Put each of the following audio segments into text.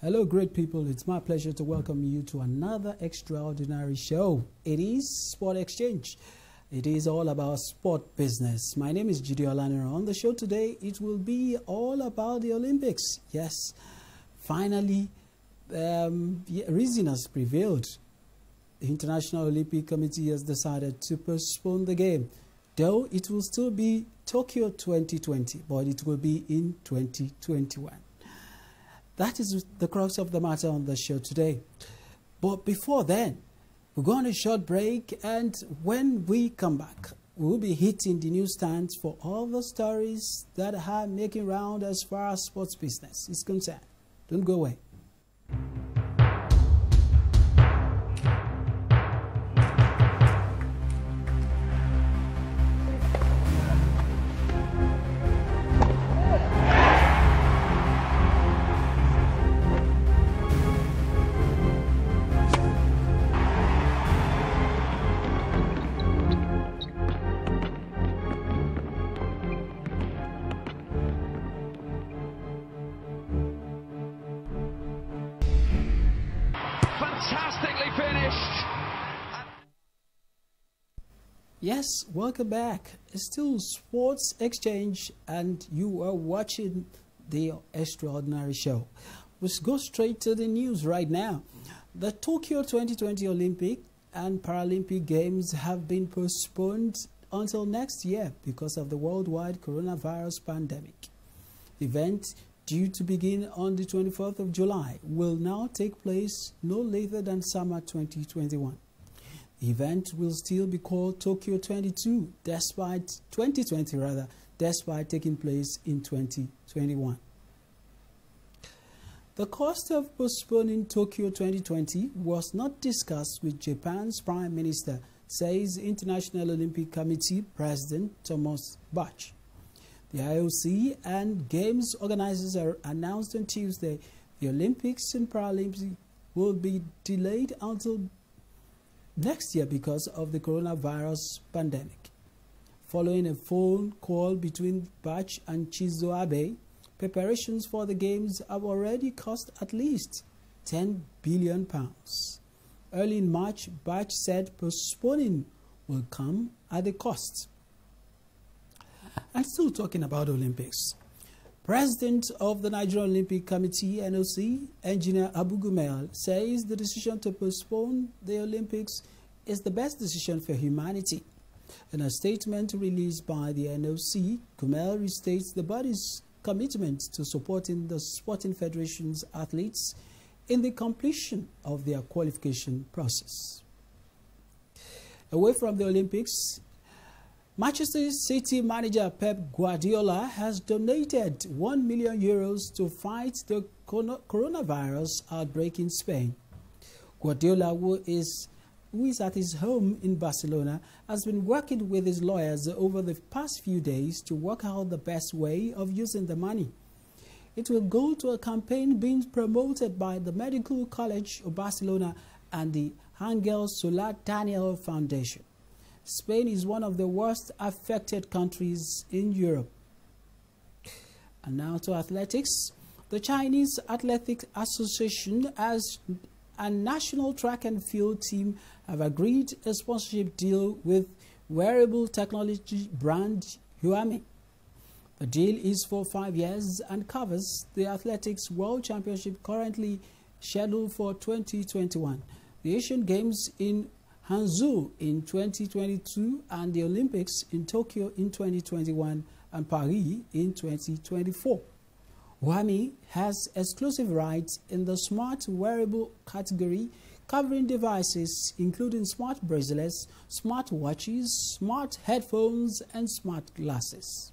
Hello, great people. It's my pleasure to welcome you to another extraordinary show. It is Sport Exchange. It is all about sport business. My name is Judy Olaniro. On the show today, it will be all about the Olympics. Yes, finally, reason has prevailed. The International Olympic Committee has decided to postpone the game, though it will still be Tokyo 2020, but it will be in 2021. That is the crux of the matter on the show today. But before then, we're going on a short break, and when we come back, we'll be hitting the newsstands for all the stories that are making round as far as sports business is concerned. Don't go away. Fantastically finished. Yes, welcome back. It's still Sports Exchange, and you are watching the extraordinary show. Let's go straight to the news right now. The Tokyo 2020 Olympic and Paralympic Games have been postponed until next year because of the worldwide coronavirus pandemic. The event, due to begin on the 24th of July, will now take place no later than summer 2021. The event will still be called Tokyo 2020 rather, despite taking place in 2021. The cost of postponing Tokyo 2020 was not discussed with Japan's Prime Minister, says International Olympic Committee President Thomas Bach. The IOC and Games organizers announced on Tuesday the Olympics and Paralympics will be delayed until next year because of the coronavirus pandemic. Following a phone call between Bach and Chizo Abe, preparations for the Games have already cost at least £10 billion. Early in March, Bach said postponing will come at a cost. And still talking about Olympics, President of the Nigerian Olympic Committee, NOC, Engineer Abu Gumel, says the decision to postpone the Olympics is the best decision for humanity. In a statement released by the NOC, Gumel restates the body's commitment to supporting the sporting federation's athletes in the completion of their qualification process. Away from the Olympics, Manchester City manager Pep Guardiola has donated €1 million to fight the coronavirus outbreak in Spain. Guardiola, who is at his home in Barcelona, has been working with his lawyers over the past few days to work out the best way of using the money. It will go to a campaign being promoted by the Medical College of Barcelona and the Angel Solar Daniel Foundation. Spain is one of the worst affected countries in Europe. And now to athletics. The Chinese Athletic Association and national track and field team have agreed a sponsorship deal with wearable technology brand Huami. The deal is for 5 years and covers the Athletics World Championship currently scheduled for 2021, the Asian Games in Hangzhou in 2022, and the Olympics in Tokyo in 2021 and Paris in 2024. Huami has exclusive rights in the smart wearable category, covering devices including smart bracelets, smart watches, smart headphones, and smart glasses.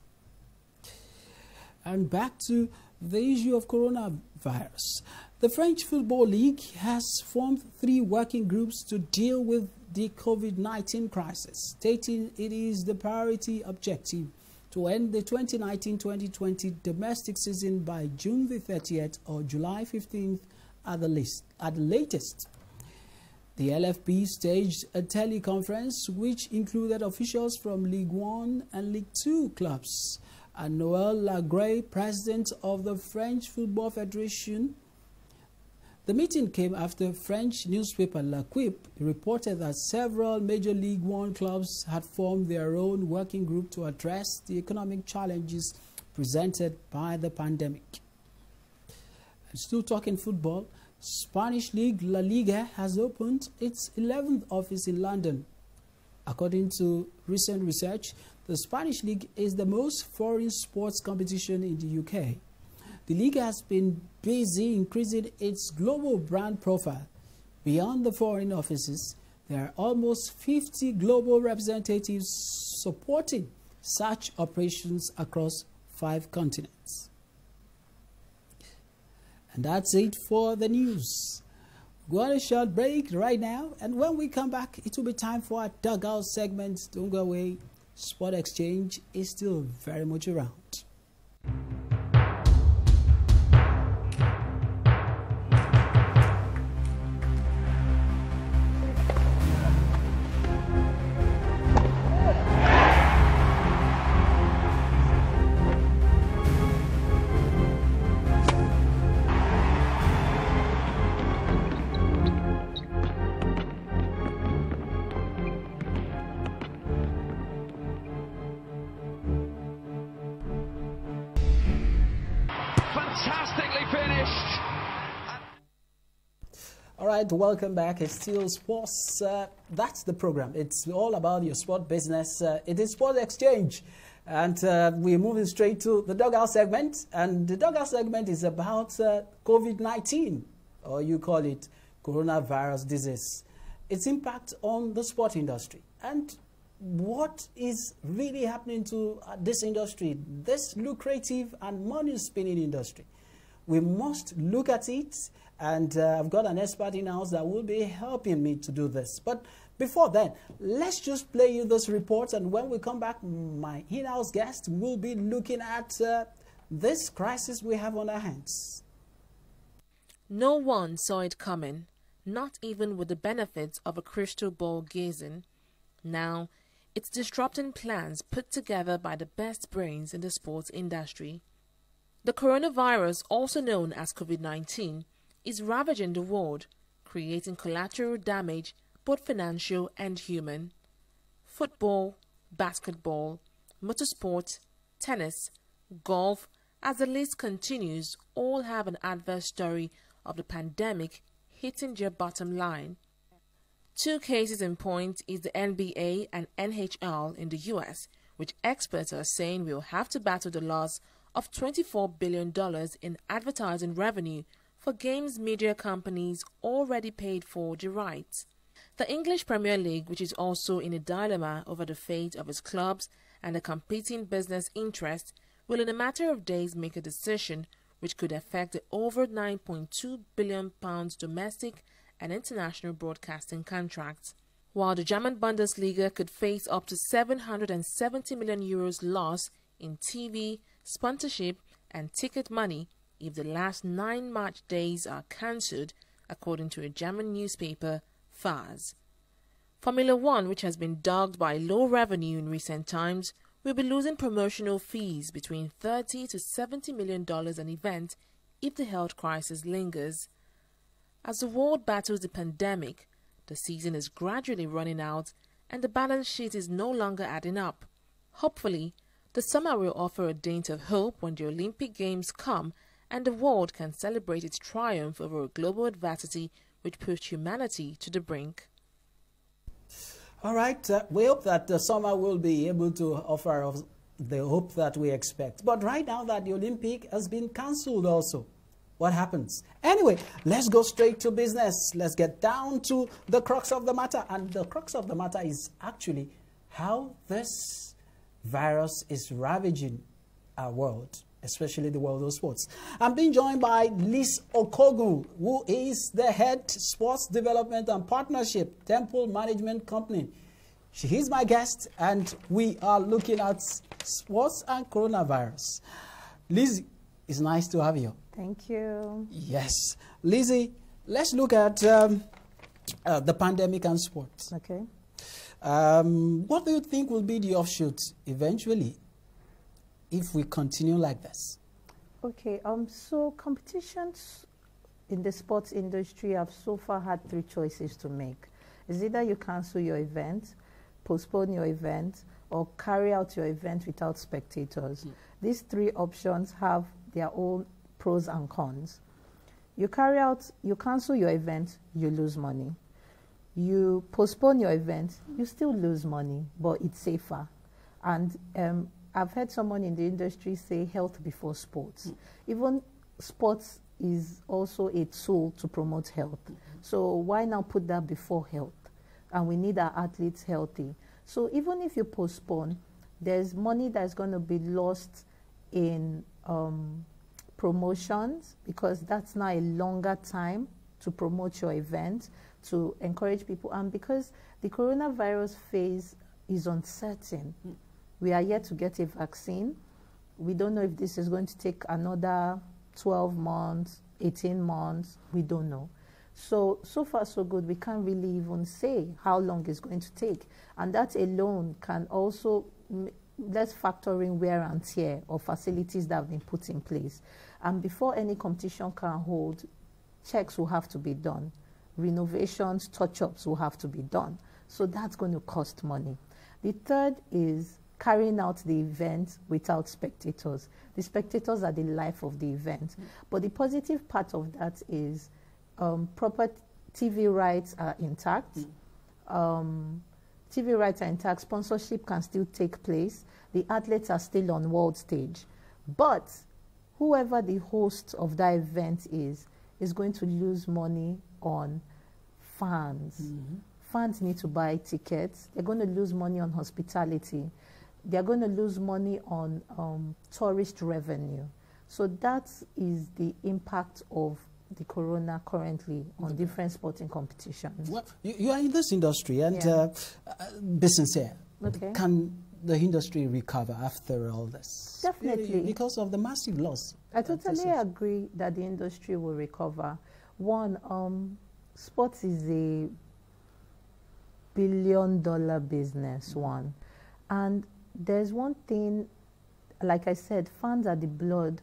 And back to the issue of coronavirus. The French Football League has formed 3 working groups to deal with the COVID-19 crisis, stating it is the priority objective to end the 2019-2020 domestic season by June the 30th or July 15th at the latest. The LFP staged a teleconference which included officials from Ligue 1 and Ligue 2 clubs, and Noël Lagré, president of the French Football Federation, The meeting came after French newspaper L'Equipe reported that several Major League One clubs had formed their own working group to address the economic challenges presented by the pandemic. And still talking football, Spanish League La Liga has opened its 11th office in London. According to recent research, the Spanish League is the most foreign sports competition in the UK. The league has been busy increasing its global brand profile. Beyond the foreign offices, there are almost 50 global representatives supporting such operations across 5 continents. And that's it for the news. Go on a short break right now, and when we come back, it will be time for our dugout segment. Don't go away. Sport Exchange is still very much around. Fantastically finished. All right, welcome back. It's still sports. That's the program. It's all about your sport business. It is Sport Exchange. And we're moving straight to the dugout segment. And the dugout segment is about COVID-19, or you call it coronavirus disease. Its impact on the sport industry. And what is really happening to this industry, this lucrative and money-spinning industry? We must look at it, and I've got an expert in house that will be helping me to do this. But before then, let's just play you this report, and when we come back, my in-house guest will be looking at this crisis we have on our hands. No one saw it coming, not even with the benefits of a crystal ball gazing. Now, it's disrupting plans put together by the best brains in the sports industry. The coronavirus, also known as COVID-19, is ravaging the world, creating collateral damage, both financial and human. Football, basketball, motorsport, tennis, golf, as the list continues, all have an adverse story of the pandemic hitting their bottom line. 2 cases in point is the NBA and NHL in the US, which experts are saying will have to battle the loss of $24 billion in advertising revenue for games media companies already paid for the rights. The English Premier League, which is also in a dilemma over the fate of its clubs and the competing business interests, will in a matter of days make a decision which could affect the over £9.2 billion domestic and international broadcasting contracts, while the German Bundesliga could face up to €770 million loss in TV, sponsorship and ticket money if the last 9 match days are cancelled, according to a German newspaper, FAZ. Formula One, which has been dogged by low revenue in recent times, will be losing promotional fees between $30 to $70 million an event if the health crisis lingers. As the world battles the pandemic, the season is gradually running out and the balance sheet is no longer adding up. Hopefully, the summer will offer a daint of hope when the Olympic Games come and the world can celebrate its triumph over a global adversity which pushed humanity to the brink. All right, we hope that the summer will be able to offer us the hope that we expect. But right now that the Olympic has been cancelled also, what happens? Anyway, let's go straight to business. Let's get down to the crux of the matter. And the crux of the matter is actually how this virus is ravaging our world, especially the world of sports. I'm being joined by Liz Okogun, who is the head sports development and partnership Temple Management Company. She is my guest, and we are looking at sports and coronavirus. Lizzie, it's nice to have you. Thank you. Yes. Lizzie, let's look at the pandemic and sports. Okay. What do you think will be the offshoot eventually if we continue like this? Okay. So competitions in the sports industry, I've so far had 3 choices to make. It's either you cancel your event, postpone your event, or carry out your event without spectators. These 3 options have their own pros and cons. You cancel your event, you lose money. You postpone your event, you still lose money, but it's safer. And I've heard someone in the industry say health before sports. Even sports is also a tool to promote health. So why now put that before health? And we need our athletes healthy. So even if you postpone, there's money that's going to be lost in promotions, because that's now a longer time to promote your event, to encourage people. And because the coronavirus phase is uncertain, we are yet to get a vaccine. We don't know if this is going to take another 12 months, 18 months, we don't know. So far so good, we can't really even say how long it's going to take. And that alone can also, let's factor in wear and tear of facilities that have been put in place. And before any competition can hold, checks will have to be done. Renovations, touch-ups will have to be done. So that's going to cost money. The third is carrying out the event without spectators. The spectators are the life of the event. But the positive part of that is proper TV rights are intact. TV rights are intact. Sponsorship can still take place. The athletes are still on world stage. But whoever the host of that event is going to lose money on fans. Fans need to buy tickets. They're going to lose money on hospitality. They're going to lose money on tourist revenue. So that is the impact of the corona currently on different sporting competitions. Well, you are in this industry, and business here. Okay. Can the industry recover after all this? Definitely. Because of the massive loss. I totally agree that the industry will recover. One, sports is a billion-dollar business, one. And there's one thing, like I said, fans are the blood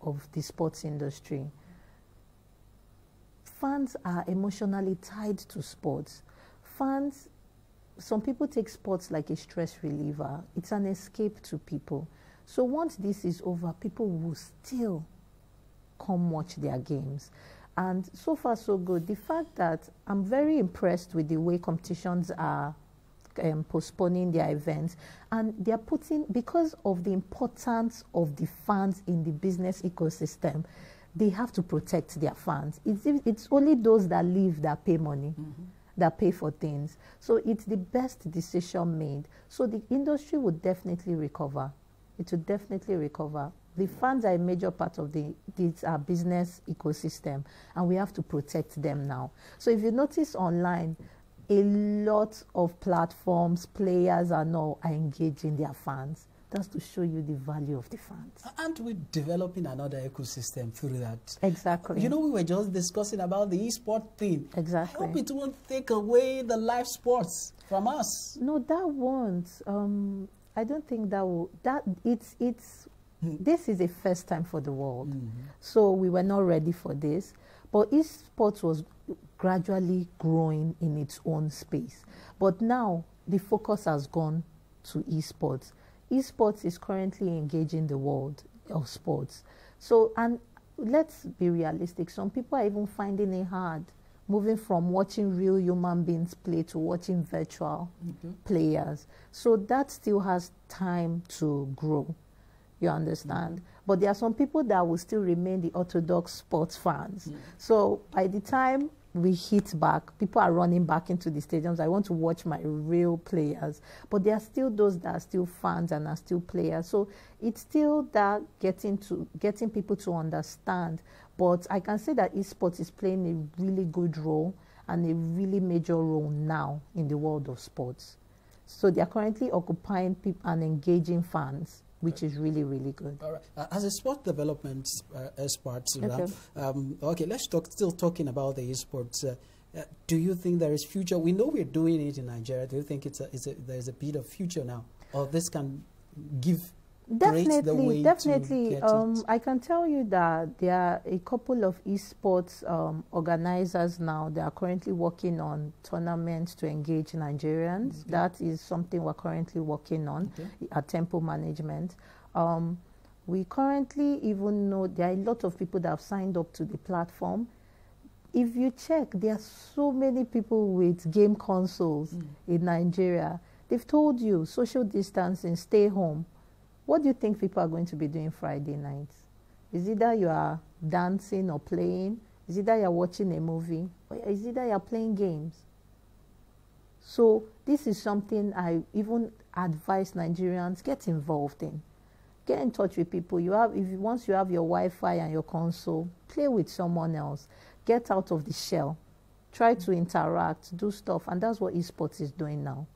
of the sports industry. Fans are emotionally tied to sports. Fans, some people take sports like a stress reliever. It's an escape to people. So once this is over, people will still come watch their games. And so far, so good. The fact that I'm very impressed with the way competitions are postponing their events, and they're putting, because of the importance of the fans in the business ecosystem, they have to protect their fans. It's only those that live that pay money, that pay for things. So it's the best decision made. So the industry would definitely recover. It would definitely recover. The fans are a major part of this business ecosystem, and we have to protect them now. So if you notice online, a lot of platforms, players are engaging their fans. That's to show you the value of the fans. Aren't we developing another ecosystem through that? Exactly. You know, we were just discussing about the e-sport thing. Exactly. I hope it won't take away the live sports from us. No, that won't. I don't think that will. This is a first time for the world. So we were not ready for this. But esports was gradually growing in its own space. But now the focus has gone to esports. Esports is currently engaging the world of sports. So, and let's be realistic. Some people are even finding it hard moving from watching real human beings play to watching virtual players. So that still has time to grow. You understand? But there are some people that will still remain the orthodox sports fans. So by the time we hit back, people are running back into the stadiums. I want to watch my real players. But there are still those that are still fans and are still players. So it's still that getting people to understand. But I can say that esports is playing a really good role and a really major role now in the world of sports. So they are currently occupying people and engaging fans, which is really, really good. All right. As a sport development expert, Okay. let's still talking about the esports. Do you think there is future? We know we're doing it in Nigeria. Do you think there's a bit of future now? Or this can give create the way definitely. to get it? I can tell you that there are a couple of esports organizers now. They are currently working on tournaments to engage Nigerians. Okay. That is something we're currently working on at Tempo Management. We currently even know there are a lot of people that have signed up to the platform. If you check, there are so many people with game consoles in Nigeria. They've told you social distancing, stay home. What do you think people are going to be doing Friday nights? Is either you are dancing or playing, is either you're watching a movie, or is either you're playing games. So this is something I even advise Nigerians get involved in. Get in touch with people. Once you have your Wi-Fi and your console, play with someone else. Get out of the shell. Try to interact, do stuff, and that's what esports is doing now.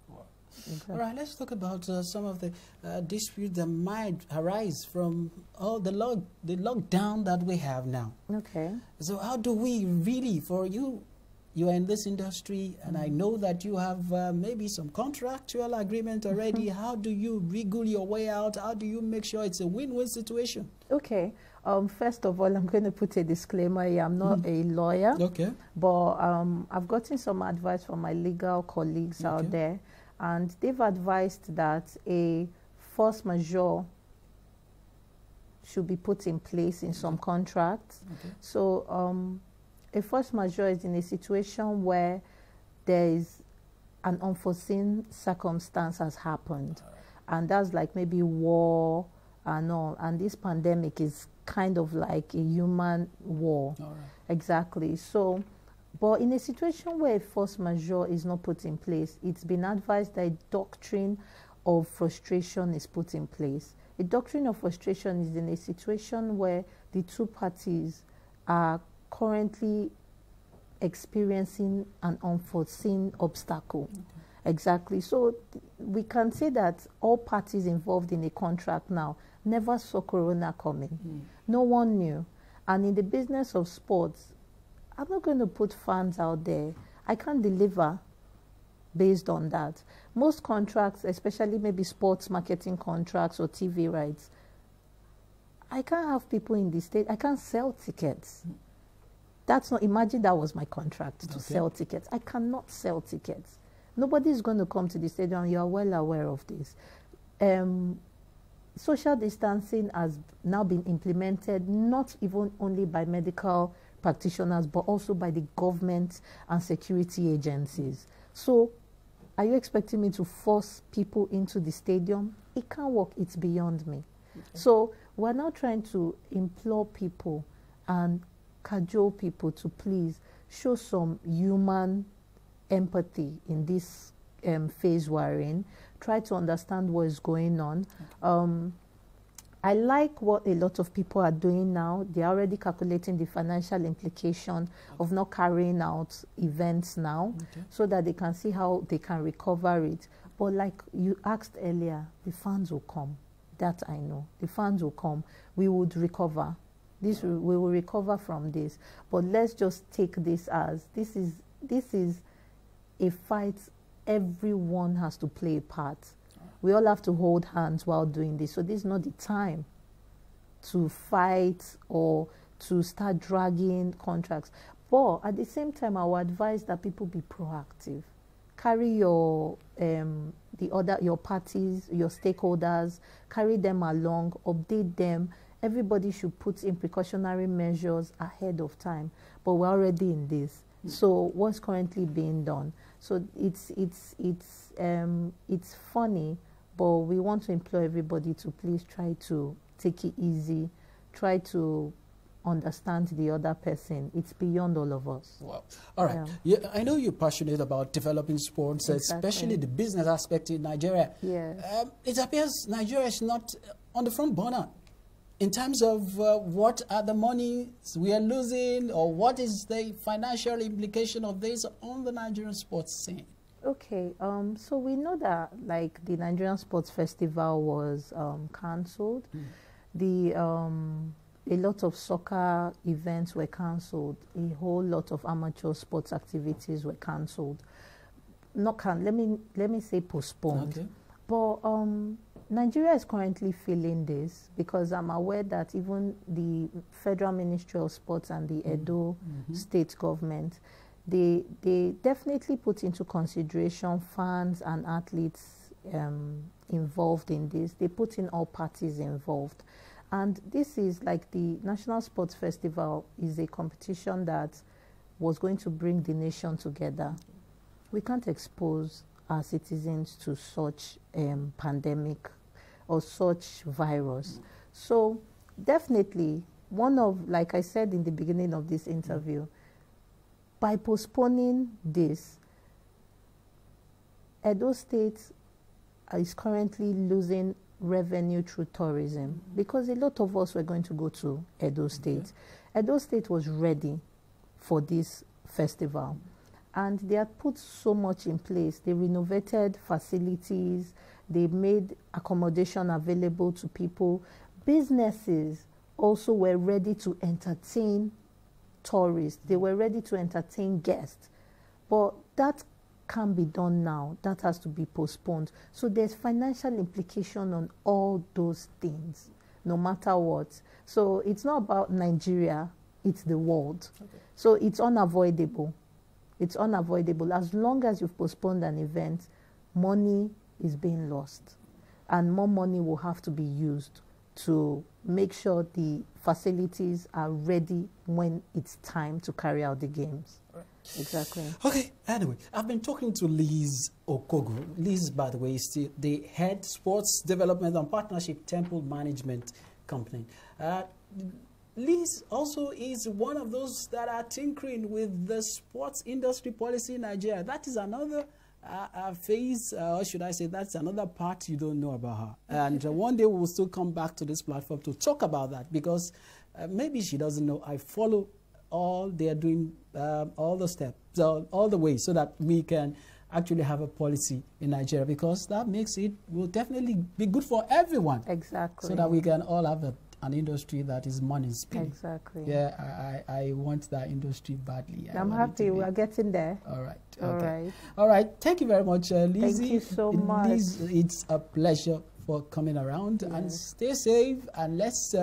Exactly. All right, let's talk about some of the disputes that might arise from all the lockdown that we have now. Okay. So how do we really, for you are in this industry, and I know that you have maybe some contractual agreement already. How do you wriggle your way out? How do you make sure it's a win-win situation? Okay. First of all, I'm going to put a disclaimer here. I'm not a lawyer. Okay. But I've gotten some advice from my legal colleagues out there. And they've advised that a force majeure should be put in place in some contracts. Okay. So a force majeure is in a situation where there is an unforeseen circumstance has happened. And that's like maybe war and all. And this pandemic is kind of like a human war. All right. Exactly. So, but in a situation where a force majeure is not put in place, it's been advised that a doctrine of frustration is put in place. A doctrine of frustration is in a situation where the two parties are currently experiencing an unforeseen obstacle. Okay. Exactly. So we can say that all parties involved in a contract now never saw Corona coming. No one knew. And in the business of sports, I'm not going to put fans out there. I can't deliver based on that. Most contracts, especially maybe sports marketing contracts or TV rights, I can't have people in the state. I can't sell tickets. That's not, imagine that was my contract to sell tickets. I cannot sell tickets. Nobody's going to come to the stadium. You are well aware of this. Social distancing has now been implemented, not even only by medical practitioners, but also by the government and security agencies. So, are you expecting me to force people into the stadium? It can't work. It's beyond me. Okay. So, we're now trying to implore people and cajole people to please show some human empathy in this phase we're in. Try to understand what is going on. Okay. I like what a lot of people are doing now. They're already calculating the financial implication of not carrying out events now, so that they can see how they can recover it. But like you asked earlier, the fans will come. That I know. The fans will come. We would recover. We will recover from this. But let's just take this as this is a fight. Everyone has to play a part. We all have to hold hands while doing this. So this is not the time to fight or to start dragging contracts. But at the same time, I would advise that people be proactive. Carry your your parties, your stakeholders, carry them along, update them. Everybody should put in precautionary measures ahead of time. But we're already in this. So what's currently being done? So it's funny. But we want to implore everybody to please try to take it easy, try to understand the other person. It's beyond all of us. Wow. All right. Yeah, I know you're passionate about developing sports, especially the business aspect in Nigeria. Yes. It appears Nigeria is not on the front burner in terms of what are the monies we are losing, or what is the financial implication of this on the Nigerian sports scene. Okay, so we know that like the Nigerian Sports Festival was cancelled. A lot of soccer events were cancelled. A whole lot of amateur sports activities were cancelled. Let me say postponed. Okay. But Nigeria is currently feeling this because I'm aware that even the Federal Ministry of Sports and the Edo state government, they definitely put into consideration fans and athletes involved in this. They put in all parties involved. And this is like the National Sports Festival is a competition that was going to bring the nation together. We can't expose our citizens to such pandemic or such virus. So definitely one of, like I said in the beginning of this interview, by postponing this, Edo State is currently losing revenue through tourism because a lot of us were going to go to Edo State. Edo State was ready for this festival and they had put so much in place. They renovated facilities, they made accommodation available to people. Businesses also were ready to entertain tourists. They were ready to entertain guests. But that can't be done now. That has to be postponed. So there's financial implication on all those things, no matter what. So it's not about Nigeria, it's the world. Okay. So it's unavoidable. It's unavoidable. As long as you've postponed an event, money is being lost. And more money will have to be used to make sure the facilities are ready when it's time to carry out the games. Right. Exactly. Okay, anyway, I've been talking to Liz Okogu. Liz, by the way, is the head sports development and partnership temple management company. Liz also is one of those that are tinkering with the sports industry policy in Nigeria. That is another phase, or should I say that's another part you don't know about her. And one day we'll still come back to this platform to talk about that because maybe she doesn't know I follow all they're doing, all the steps, all the way so that we can actually have a policy in Nigeria because that makes it, will definitely be good for everyone. Exactly. So that we can all have an industry that is money spinning. Exactly. Yeah, I want that industry badly. I'm happy we are getting there. All right. Okay. All right. All right. Thank you very much, Lizzie. Thank you so much. Liz, it's a pleasure for coming around. Yes. And stay safe. And let's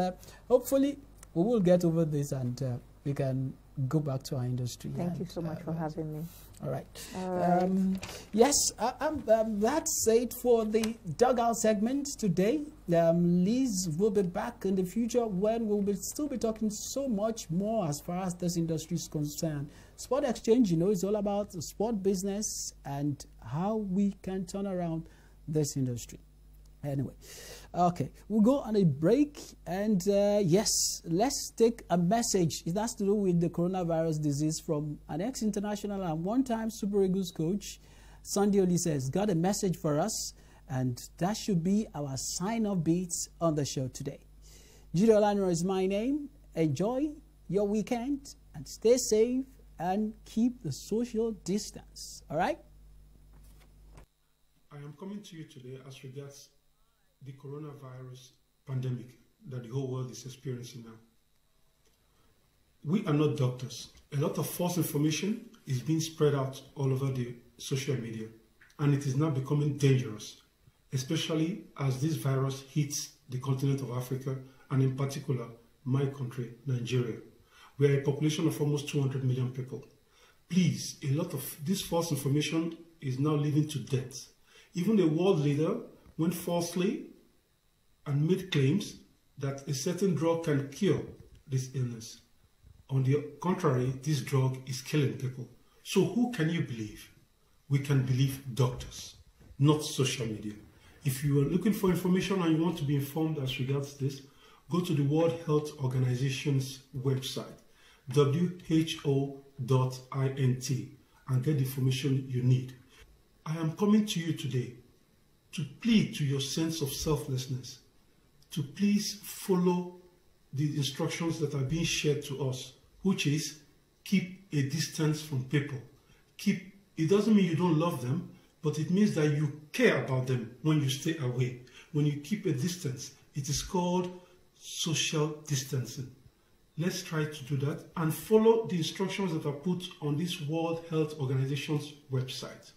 hopefully we will get over this and we can go back to our industry. Thank you so much for having me. All right. All right. Yes, that's it for the Dugout segment today. Liz will be back in the future when we'll still be talking so much more as far as this industry is concerned. Sport Exchange, you know, is all about the sport business and how we can turn around this industry. Anyway, okay, we'll go on a break and yes, let's take a message. It has to do with the coronavirus disease from an ex-international and one-time Super Eagles coach. Sunday Oli says, got a message for us, and that should be our sign-off beats on the show today. Jude Olano is my name. Enjoy your weekend and stay safe and keep the social distance. All right? I am coming to you today as regards the coronavirus pandemic that the whole world is experiencing now. We are not doctors. A lot of false information is being spread out all over the social media, and it is now becoming dangerous, especially as this virus hits the continent of Africa, and in particular, my country, Nigeria. We are a population of almost 200 million people. Please, a lot of this false information is now leading to death. Even a world leader went falsely and made claims that a certain drug can cure this illness. On the contrary, this drug is killing people. So who can you believe? We can believe doctors, not social media. If you are looking for information and you want to be informed as regards this, go to the World Health Organization's website, who.int, and get the information you need. I am coming to you today to plead to your sense of selflessness, to please follow the instructions that are being shared to us, which is keep a distance from people. It doesn't mean you don't love them, but it means that you care about them when you stay away. When you keep a distance, it is called social distancing. Let's try to do that and follow the instructions that are put on this World Health Organization's website.